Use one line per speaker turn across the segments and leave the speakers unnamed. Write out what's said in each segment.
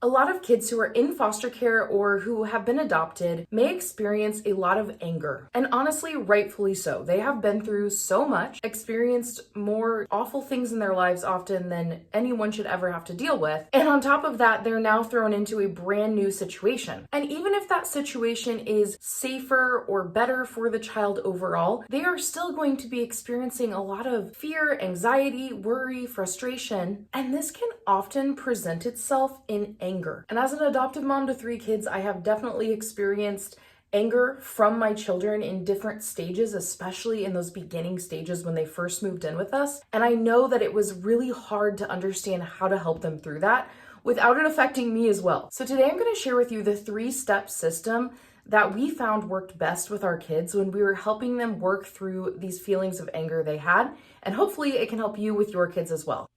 A lot of kids who are in foster care or who have been adopted may experience a lot of anger. And honestly, rightfully so. They have been through so much, experienced more awful things in their lives often than anyone should ever have to deal with. And on top of that, they're now thrown into a brand new situation. And even if that situation is safer or better for the child overall, they are still going to be experiencing a lot of fear, anxiety, worry, frustration. And this can often present itself in anger. And as an adoptive mom to 3 kids, I have definitely experienced anger from my children in different stages, especially in those beginning stages when they first moved in with us. And I know that it was really hard to understand how to help them through that without it affecting me as well. So today I'm going to share with you the 3-step system that we found worked best with our kids when we were helping them work through these feelings of anger they had. And hopefully it can help you with your kids as well.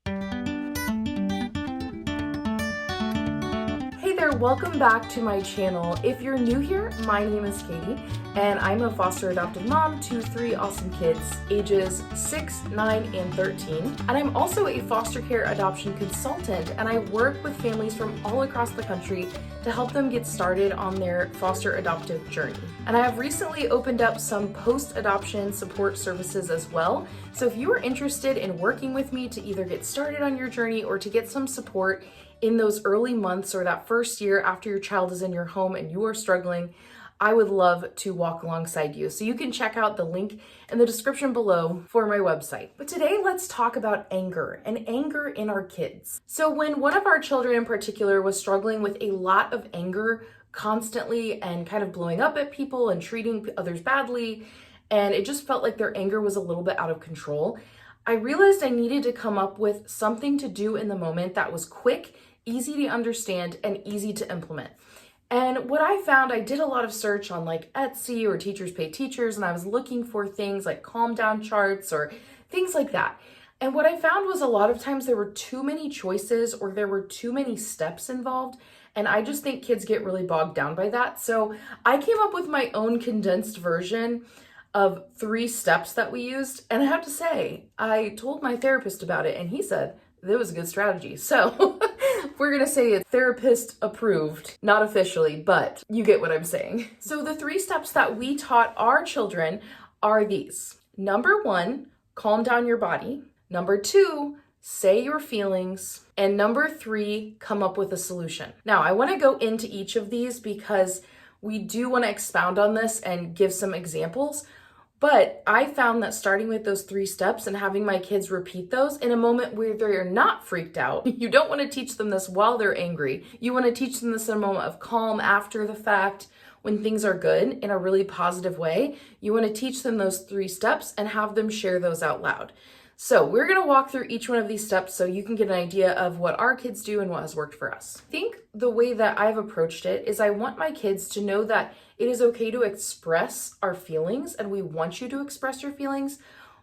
Welcome back to my channel. If you're new here, my name is Katie, and I'm a foster adopted mom to 3 awesome kids, ages 6, 9, and 13. And I'm also a foster care adoption consultant, and I work with families from all across the country to help them get started on their foster adoptive journey. And I have recently opened up some post-adoption support services as well. So if you are interested in working with me to either get started on your journey or to get some support in those early months or that first year after your child is in your home and you are struggling, I would love to walk alongside you. So you can check out the link in the description below for my website. But today let's talk about anger and anger in our kids. So when one of our children in particular was struggling with a lot of anger constantly and kind of blowing up at people and treating others badly, and it just felt like their anger was a little bit out of control, I realized I needed to come up with something to do in the moment that was quick, easy to understand, and easy to implement. And what I found, I did a lot of search on like Etsy or Teachers Pay Teachers, and I was looking for things like calm down charts or things like that. And what I found was a lot of times there were too many choices or there were too many steps involved. And I just think kids get really bogged down by that. So I came up with my own condensed version of 3 steps that we used. And I have to say, I told my therapist about it and he said that was a good strategy. So we're gonna say it's therapist approved, not officially, but you get what I'm saying. So the 3 steps that we taught our children are these. Number 1, calm down your body. Number 2, say your feelings. And number 3, come up with a solution. Now, I wanna go into each of these because we do wanna expound on this and give some examples. But I found that starting with those 3 steps and having my kids repeat those in a moment where they're not freaked out, you don't want to teach them this while they're angry. You want to teach them this in a moment of calm after the fact when things are good in a really positive way. You want to teach them those 3 steps and have them share those out loud. So we're going to walk through each one of these steps so you can get an idea of what our kids do and what has worked for us. I think the way that I've approached it is I want my kids to know that it is okay to express our feelings and we want you to express your feelings,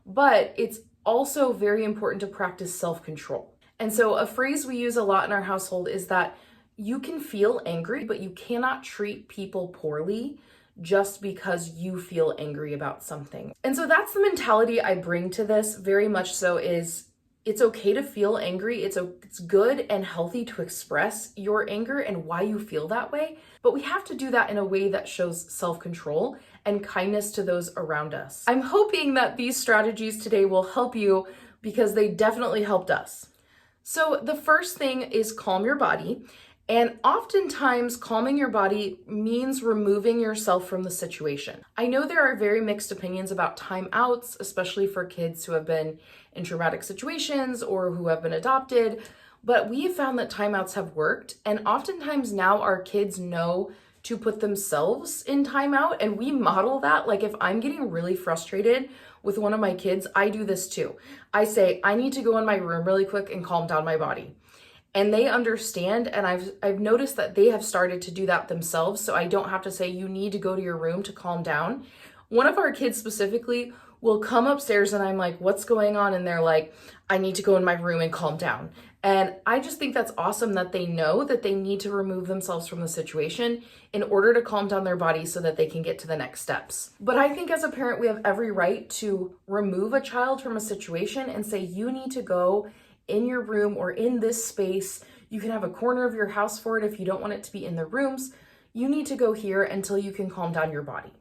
but it's also very important to practice self-control. And so a phrase we use a lot in our household is that you can feel angry, but you cannot treat people poorly just because you feel angry about something. And so that's the mentality I bring to this very much so is it's okay to feel angry. It's good and healthy to express your anger and why you feel that way, but we have to do that in a way that shows self-control and kindness to those around us. I'm hoping that these strategies today will help you because they definitely helped us. So the first thing is calm your body. And oftentimes, calming your body means removing yourself from the situation. I know there are very mixed opinions about timeouts, especially for kids who have been in traumatic situations or who have been adopted, but we have found that timeouts have worked. And oftentimes now our kids know to put themselves in timeout, and we model that. Like if I'm getting really frustrated with one of my kids, I do this too. I say, I need to go in my room really quick and calm down my body. And they understand, and I've noticed that they have started to do that themselves, so I don't have to say, you need to go to your room to calm down. One of our kids specifically will come upstairs and I'm like, what's going on? And they're like, I need to go in my room and calm down. And I just think that's awesome that they know that they need to remove themselves from the situation in order to calm down their body so that they can get to the next steps. But I think as a parent, we have every right to remove a child from a situation and say, you need to go in your room or in this space. You can have a corner of your house for it if you don't want it to be in the rooms. You need to go here until you can calm down your body.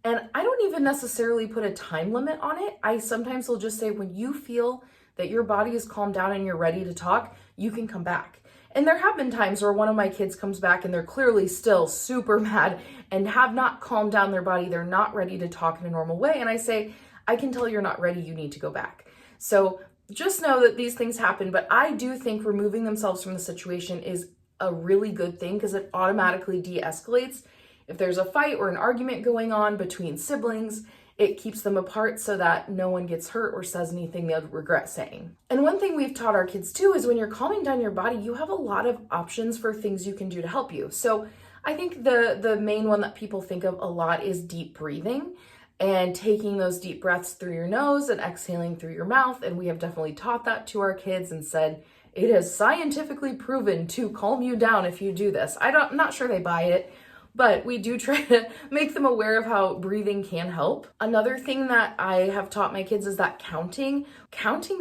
And I don't even necessarily put a time limit on it. I sometimes will just say, when you feel that your body is calmed down and you're ready to talk, you can come back. And there have been times where one of my kids comes back and they're clearly still super mad and have not calmed down their body. They're not ready to talk in a normal way. And I say, I can tell you're not ready. You need to go back. So just know that these things happen. But I do think removing themselves from the situation is a really good thing, because it automatically de-escalates. If there's a fight or an argument going on between siblings, it keeps them apart so that no one gets hurt or says anything they'll regret saying. And one thing we've taught our kids too is when you're calming down your body, you have a lot of options for things you can do to help you. So I think the main one that people think of a lot is deep breathing and taking those deep breaths through your nose and exhaling through your mouth. And we have definitely taught that to our kids and said, it is scientifically proven to calm you down if you do this. I'm not sure they buy it, but we do try to make them aware of how breathing can help. Another thing that I have taught my kids is that counting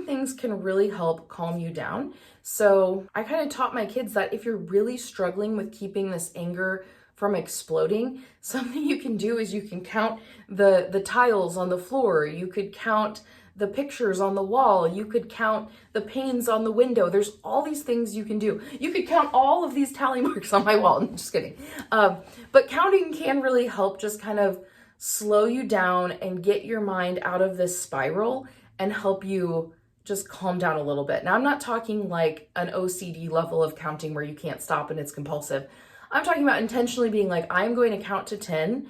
things can really help calm you down. So I kind of taught my kids that if you're really struggling with keeping this anger from exploding, something you can do is you can count the tiles on the floor. You could count the pictures on the wall. You could count the panes on the window. There's all these things you can do. You could count all of these tally marks on my wall. I'm just kidding. But counting can really help just kind of slow you down and get your mind out of this spiral and help you just calm down a little bit. Now, I'm not talking like an OCD level of counting where you can't stop and it's compulsive. I'm talking about intentionally being like, I'm going to count to 10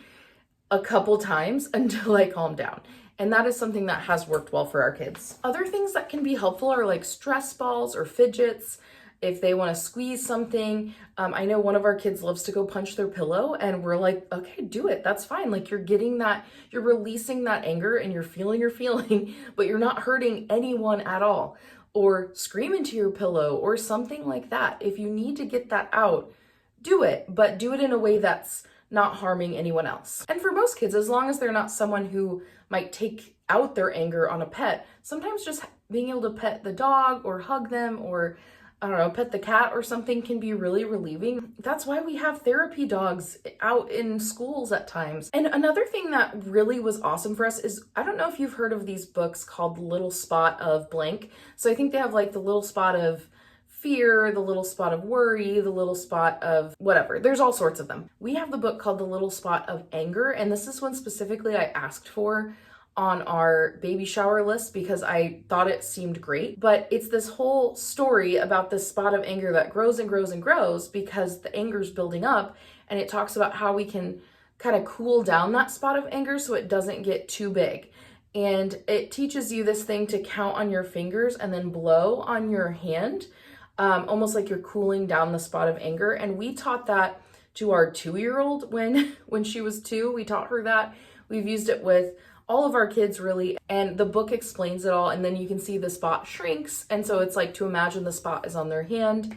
a couple times until I calm down. And that is something that has worked well for our kids. Other things that can be helpful are like stress balls or fidgets. If they want to squeeze something, I know one of our kids loves to go punch their pillow, and we're like, okay, do it. That's fine. Like, you're getting that, you're releasing that anger and you're feeling your feeling, but you're not hurting anyone at all. Or scream into your pillow or something like that. If you need to get that out, do it, but do it in a way that's not harming anyone else. And for most kids, as long as they're not someone who might take out their anger on a pet, sometimes just being able to pet the dog or hug them or, I don't know, pet the cat or something can be really relieving. That's why we have therapy dogs out in schools at times. And another thing that really was awesome for us is, I don't know if you've heard of these books called The Little Spot of Blank. So I think they have like the little spot of fear, the little spot of worry, the little spot of whatever. There's all sorts of them. We have the book called The Little Spot of Anger, and this is one specifically I asked for on our baby shower list because I thought it seemed great. But it's this whole story about this spot of anger that grows and grows and grows because the anger's building up, and it talks about how we can kind of cool down that spot of anger so it doesn't get too big. And it teaches you this thing to count on your fingers and then blow on your hand. Almost like you're cooling down the spot of anger. And we taught that to our 2-year-old when she was 2. We taught her that. We've used it with all of our kids really. And the book explains it all. And then you can see the spot shrinks. And so it's like to imagine the spot is on their hand.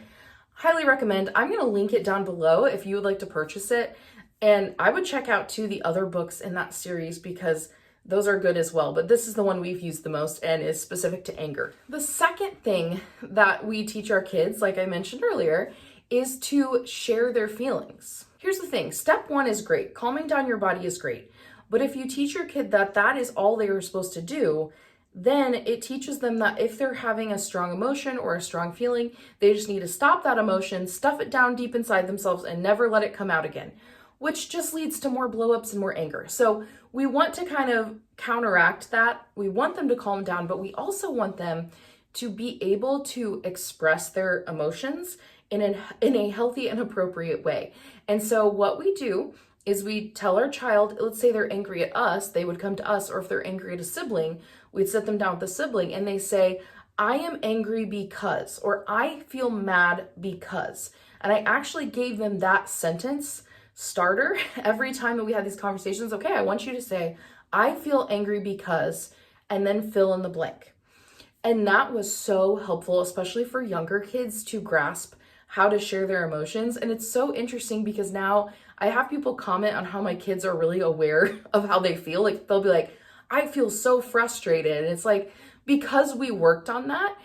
Highly recommend. I'm going to link it down below if you would like to purchase it. And I would check out too the other books in that series because those are good as well, but this is the one we've used the most and is specific to anger. The second thing that we teach our kids, like I mentioned earlier, is to share their feelings. Here's the thing. Step 1 is great. Calming down your body is great. But if you teach your kid that that is all they are supposed to do, then it teaches them that if they're having a strong emotion or a strong feeling, they just need to stop that emotion, stuff it down deep inside themselves, and never let it come out again, which just leads to more blow-ups and more anger. So we want to kind of counteract that. We want them to calm down, but we also want them to be able to express their emotions in a healthy and appropriate way. And so what we do is we tell our child, let's say they're angry at us, they would come to us, or if they're angry at a sibling, we'd sit them down with the sibling and they say, I am angry because, or I feel mad because. And I actually gave them that sentence starter every time that we had these conversations. Okay, I want you to say, I feel angry because, and then fill in the blank. And that was so helpful, especially for younger kids to grasp how to share their emotions. And it's so interesting because now I have people comment on how my kids are really aware of how they feel. Like they'll be like, I feel so frustrated. And it's like, because we worked on that,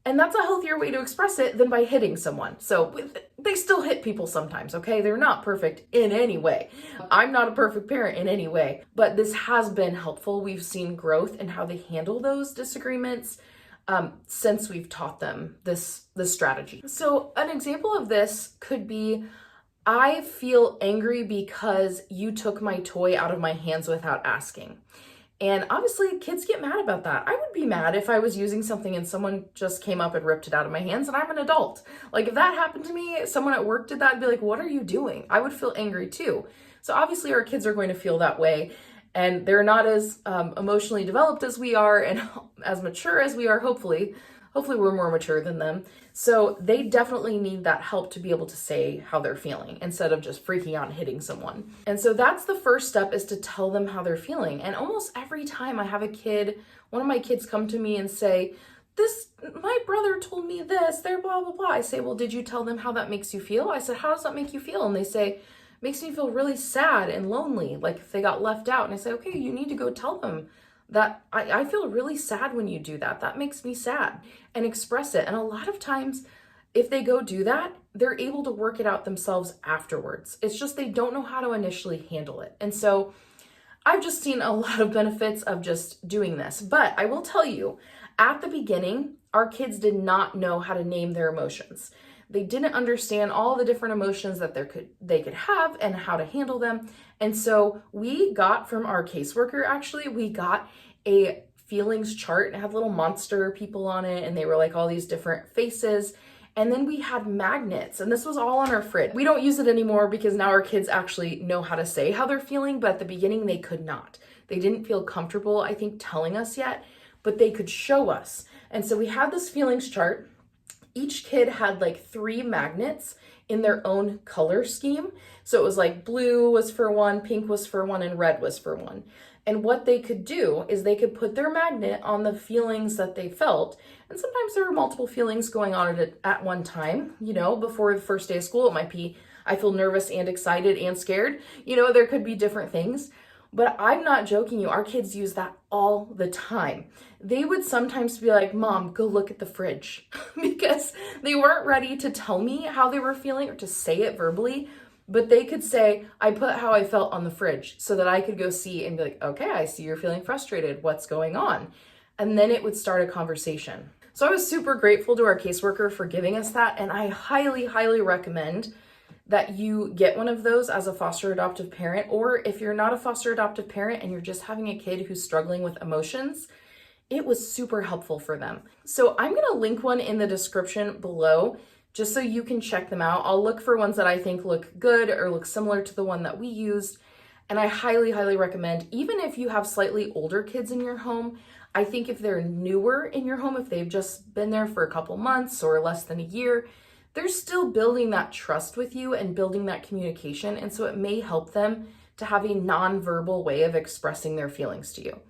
And that's a healthier way to express it than by hitting someone. So they still hit people sometimes, okay? They're not perfect in any way. I'm not a perfect parent in any way, but this has been helpful. We've seen growth in how they handle those disagreements since we've taught them this strategy. So an example of this could be, I feel angry because you took my toy out of my hands without asking. And obviously kids get mad about that. I would be mad if I was using something and someone just came up and ripped it out of my hands, and I'm an adult. Like if that happened to me, someone at work did that, I'd be like, what are you doing? I would feel angry too. So obviously our kids are going to feel that way, and they're not as emotionally developed as we are and as mature as we are, hopefully. Hopefully we're more mature than them. So they definitely need that help to be able to say how they're feeling instead of just freaking out and hitting someone. And so that's the first step, is to tell them how they're feeling. And almost every time I have one of my kids come to me and say, my brother told me this, they're blah, blah, blah. I say, well, did you tell them how that makes you feel? I said, how does that make you feel? And they say, makes me feel really sad and lonely, like if they got left out. And I say, okay, you need to go tell them that I feel really sad when you do that. That makes me sad, and express it. And a lot of times, if they go do that, they're able to work it out themselves afterwards. It's just they don't know how to initially handle it. And so I've just seen a lot of benefits of just doing this. But I will tell you, at the beginning, our kids did not know how to name their emotions. They didn't understand all the different emotions that they could have and how to handle them. And so we got from our caseworker, actually, we got a feelings chart, and it had little monster people on it, and they were like all these different faces. And then we had magnets, and this was all on our fridge. We don't use it anymore because now our kids actually know how to say how they're feeling, but at the beginning they could not. They didn't feel comfortable, I think, telling us yet, but they could show us. And so we had this feelings chart. Each kid had like 3 magnets in their own color scheme. So it was like blue was for one, pink was for one, and red was for one. And what they could do is they could put their magnet on the feelings that they felt. And sometimes there were multiple feelings going on at one time. You know, before the first day of school, it might be, I feel nervous and excited and scared. You know, there could be different things. But I'm not joking you, our kids use that all the time. They would sometimes be like, Mom, go look at the fridge, because they weren't ready to tell me how they were feeling or to say it verbally, but they could say, I put how I felt on the fridge so that I could go see and be like, okay, I see you're feeling frustrated. What's going on? And then it would start a conversation. So I was super grateful to our caseworker for giving us that. And I highly, highly recommend that you get one of those as a foster adoptive parent, or if you're not a foster adoptive parent and you're just having a kid who's struggling with emotions, it was super helpful for them. So I'm going to link one in the description below just so you can check them out. I'll look for ones that I think look good or look similar to the one that we used. And I highly, highly recommend, even if you have slightly older kids in your home, I think if they're newer in your home, if they've just been there for a couple months or less than a year, they're still building that trust with you and building that communication. And so it may help them to have a nonverbal way of expressing their feelings to you.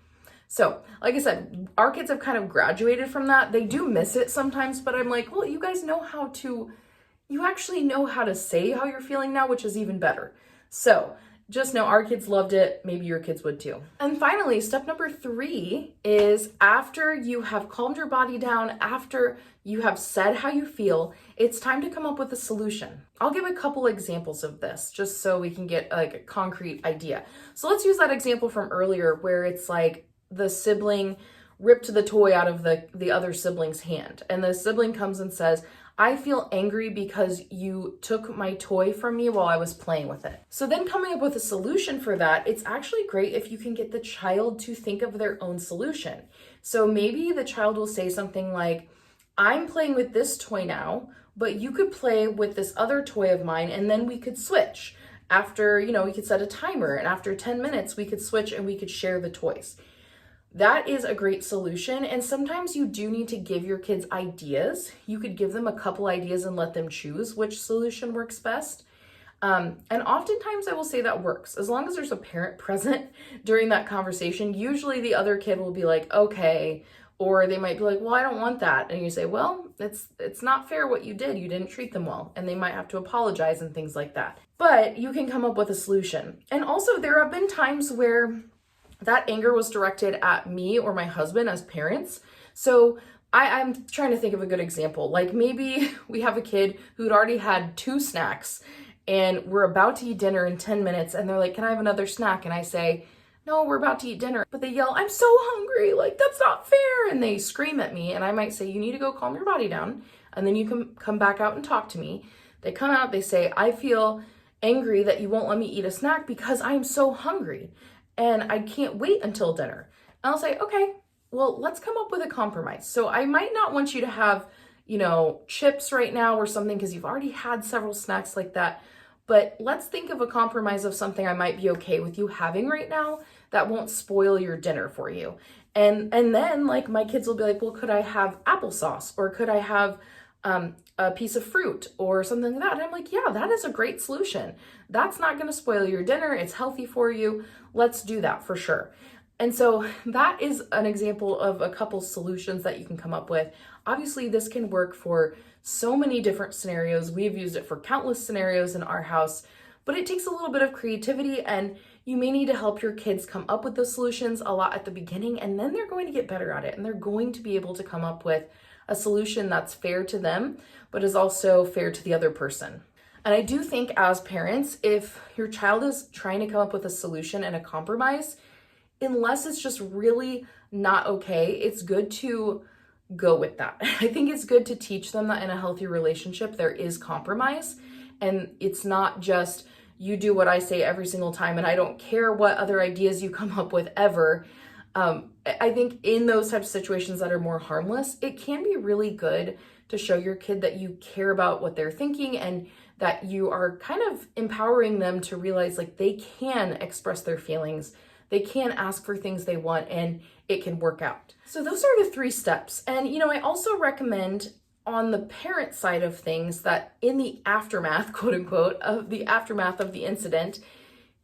So, like I said, our kids have kind of graduated from that. They do miss it sometimes, but I'm like, well, you guys you actually know how to say how you're feeling now, which is even better. So just know our kids loved it. Maybe your kids would too. And finally, step number 3 is, after you have calmed your body down, after you have said how you feel, it's time to come up with a solution. I'll give a couple examples of this just so we can get like a concrete idea. So let's use that example from earlier where it's like the sibling ripped the toy out of the other sibling's hand. And the sibling comes and says, I feel angry because you took my toy from me while I was playing with it. So then coming up with a solution for that, it's actually great if you can get the child to think of their own solution. So maybe the child will say something like, I'm playing with this toy now, but you could play with this other toy of mine, and then we could switch. After, we could set a timer, and after 10 minutes, we could switch and we could share the toys. That is a great solution. And sometimes you do need to give your kids ideas. You could give them a couple ideas and let them choose which solution works best. And oftentimes I will say that works. As long as there's a parent present during that conversation, usually the other kid will be like, okay, or they might be like, well, I don't want that. And you say, well, it's not fair what you did. You didn't treat them well. And they might have to apologize and things like that. But you can come up with a solution. And also there have been times where that anger was directed at me or my husband as parents. So I'm trying to think of a good example. Like maybe we have a kid who'd already had 2 snacks and we're about to eat dinner in 10 minutes and they're like, can I have another snack? And I say, no, we're about to eat dinner. But they yell, I'm so hungry, like that's not fair. And they scream at me and I might say, you need to go calm your body down and then you can come back out and talk to me. They come out, they say, I feel angry that you won't let me eat a snack because I'm so hungry and I can't wait until dinner. And I'll say, okay, well, let's come up with a compromise. So I might not want you to have, chips right now or something because you've already had several snacks like that. But let's think of a compromise of something I might be okay with you having right now that won't spoil your dinner for you. And then like my kids will be like, well, could I have applesauce or could I have a piece of fruit or something like that? And I'm like, yeah, that is a great solution. That's not going to spoil your dinner. It's healthy for you. Let's do that for sure. And so that is an example of a couple solutions that you can come up with. Obviously, this can work for so many different scenarios. We've used it for countless scenarios in our house, but it takes a little bit of creativity and you may need to help your kids come up with those solutions a lot at the beginning, and then they're going to get better at it and they're going to be able to come up with a solution that's fair to them, but is also fair to the other person. And I do think as parents, if your child is trying to come up with a solution and a compromise, unless it's just really not okay, it's good to go with that. I think it's good to teach them that in a healthy relationship, there is compromise. And it's not just you do what I say every single time and I don't care what other ideas you come up with ever. I think in those types of situations that are more harmless, it can be really good to show your kid that you care about what they're thinking and that you are kind of empowering them to realize like they can express their feelings. They can ask for things they want and it can work out. So those are the 3 steps. And, I also recommend on the parent side of things that in the aftermath, quote unquote, of the aftermath of the incident,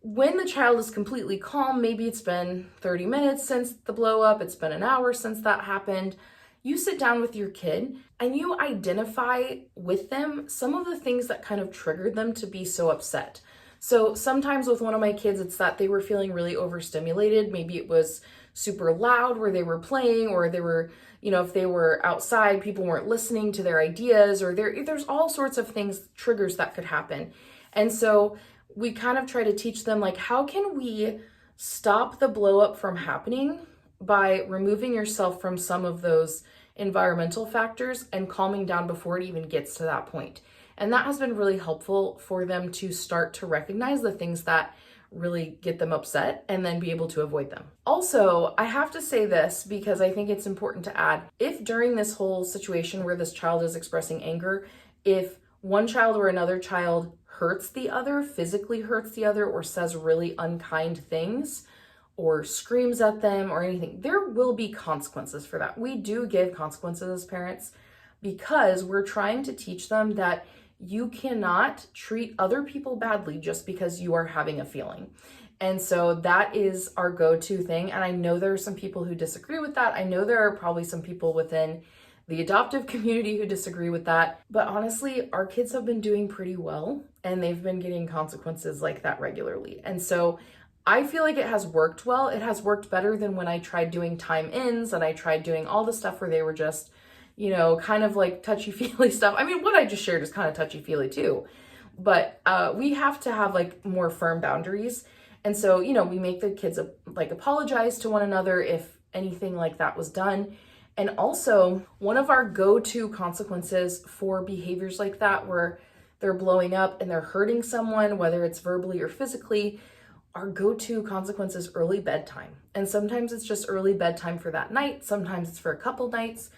when the child is completely calm, maybe it's been 30 minutes since the blow up, it's been an hour since that happened, you sit down with your kid and you identify with them some of the things that kind of triggered them to be so upset. So sometimes with one of my kids, it's that they were feeling really overstimulated. Maybe it was super loud where they were playing, or they were, if they were outside, people weren't listening to their ideas, or there's all sorts of things, triggers that could happen. And so we kind of try to teach them, like, how can we stop the blow up from happening by removing yourself from some of those environmental factors and calming down before it even gets to that point. And that has been really helpful for them to start to recognize the things that really get them upset and then be able to avoid them. Also, I have to say this because I think it's important to add, if during this whole situation where this child is expressing anger, if one child or another child hurts the other, physically hurts the other, or says really unkind things, or screams at them or anything, there will be consequences for that. We do give consequences as parents because we're trying to teach them that you cannot treat other people badly just because you are having a feeling. And so that is our go-to thing. And I know there are some people who disagree with that. I know there are probably some people within the adoptive community who disagree with that. But honestly, our kids have been doing pretty well and they've been getting consequences like that regularly. And so I feel like it has worked well. It has worked better than when I tried doing time ins and I tried doing all the stuff where they were just, kind of like touchy-feely stuff. I mean, what I just shared is kind of touchy-feely too. But we have to have like more firm boundaries. And so, we make the kids apologize to one another if anything like that was done. And also, one of our go-to consequences for behaviors like that, where they're blowing up and they're hurting someone, whether it's verbally or physically, our go-to consequence is early bedtime. And sometimes it's just early bedtime for that night. Sometimes it's for a couple nights.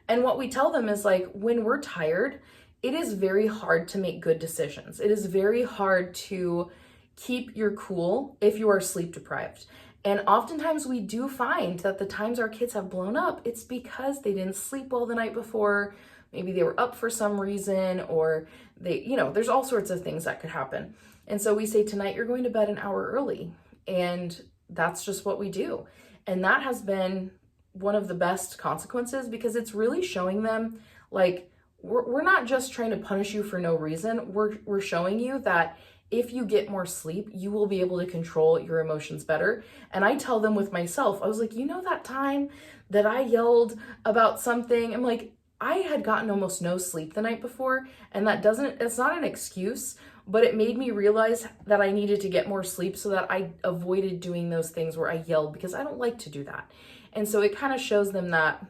And what we tell them is like, when we're tired, it is very hard to make good decisions. It is very hard to keep your cool if you are sleep deprived. And oftentimes we do find that the times our kids have blown up, it's because they didn't sleep well the night before. Maybe they were up for some reason, or they, there's all sorts of things that could happen. And so we say, tonight you're going to bed an hour early. And that's just what we do. And that has been one of the best consequences because it's really showing them like, we're not just trying to punish you for no reason. We're showing you that if you get more sleep, you will be able to control your emotions better. And I tell them with myself, I was like, you know that time that I yelled about something? I'm like, I had gotten almost no sleep the night before, and it's not an excuse, but it made me realize that I needed to get more sleep so that I avoided doing those things where I yelled, because I don't like to do that. And so it kind of shows them that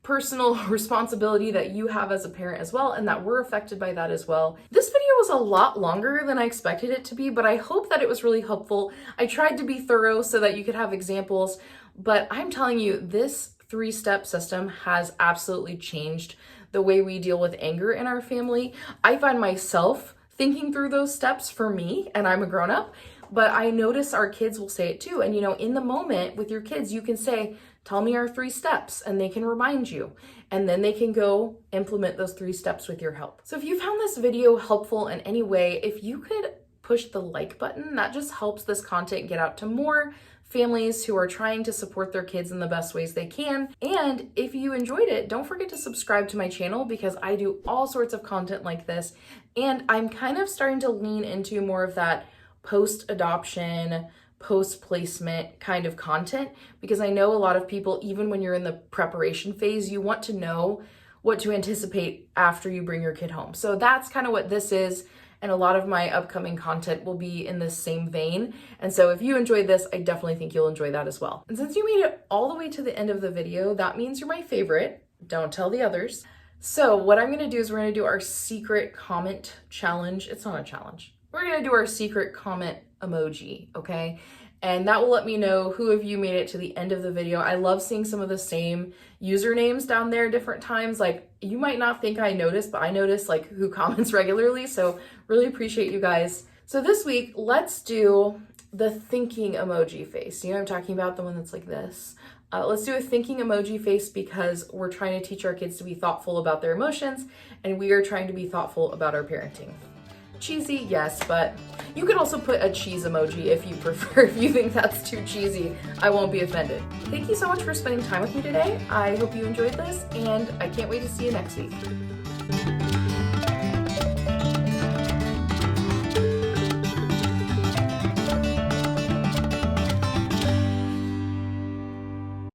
personal responsibility that you have as a parent as well, and that we're affected by that as well. This video was a lot longer than I expected it to be, but I hope that it was really helpful. I tried to be thorough so that you could have examples, but I'm telling you, this 3-step system has absolutely changed the way we deal with anger in our family. I find myself thinking through those steps for me, and I'm a grown-up, but I notice our kids will say it too. And in the moment with your kids, you can say, tell me our 3 steps, and they can remind you, and then they can go implement those 3 steps with your help. So if you found this video helpful in any way, if you could push the like button, that just helps this content get out to more families who are trying to support their kids in the best ways they can. And if you enjoyed it, don't forget to subscribe to my channel, because I do all sorts of content like this. And I'm kind of starting to lean into more of that post-adoption, post-placement kind of content, because I know a lot of people, even when you're in the preparation phase, you want to know what to anticipate after you bring your kid home. So that's kind of what this is. And a lot of my upcoming content will be in this same vein. And so if you enjoyed this, I definitely think you'll enjoy that as well. And since you made it all the way to the end of the video, that means you're my favorite. Don't tell the others. So what I'm gonna do is we're gonna do our secret comment challenge. It's not a challenge. We're gonna do our secret comment emoji, okay? And that will let me know who of you made it to the end of the video. I love seeing some of the same usernames down there different times. Like, you might not think I noticed, but I notice like who comments regularly. So really appreciate you guys. So this week, let's do the thinking emoji face. You know what I'm talking about? The one that's like this. Let's do a thinking emoji face, because we're trying to teach our kids to be thoughtful about their emotions, and we are trying to be thoughtful about our parenting. Cheesy, yes, but you could also put a cheese emoji if you prefer. If you think that's too cheesy, I won't be offended. Thank you so much for spending time with me today. I hope you enjoyed this, and I can't wait to see you next week.